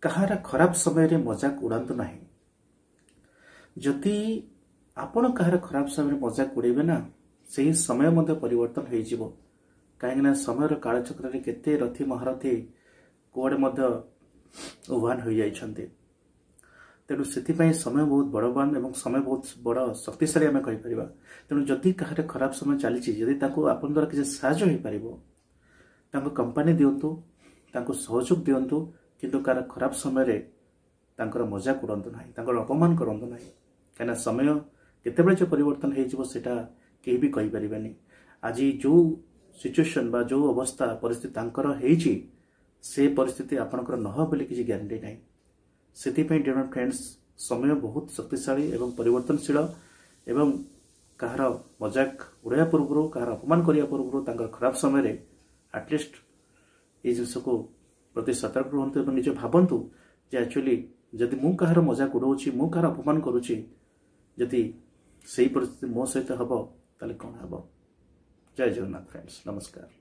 कहार खराब समय मजाक उड़ातु ना। जदि आपण कहार खराब समय मजाक उड़ेबे ना से समय परिवर्तन हो कहीं समय कालचक्र केते रथी महारथी कुआडे उभान हो जाइछन्ते। तेणु से समय बहुत बड़वान एवं समय बहुत बड़ शक्तिशाली आम कहीपर। तेणु जदि कहार खराब समय चली जदि आपन द्वारा किसी साहय हो पार कंपनी दिंतु सहयोग दिंतु किंतु कार खराब समय मजाक उड़ातु ना अपमान करूँ ना कहीं समय केतेबेले जो परिवर्तन होटा कहीं भी कहीपर। आज जो सिचुएशन बा जो अवस्था परिस्थिति से परिस्थिति आपणकर न हो बोली किसी ग्यारंटी ना। से डियर फ्रेंड्स समय बहुत शक्तिशाली एवं परिवर्तनशील एवं कहार मजाक उड़ाया पूर्व कहार अपमान करने पूर्व खराब समय एटलिस्ट ये जिनस को प्रति सतर्क रुहतु और निज भावतु जे एक्चुअली जदि मु कहार मजाक उड़ाऊँगी मु कहार अपमान करुच्ची जदि से परिस्थिति मो सहित हम ताले कौन हम। जय जगन्नाथ फ्रेंड्स, नमस्कार।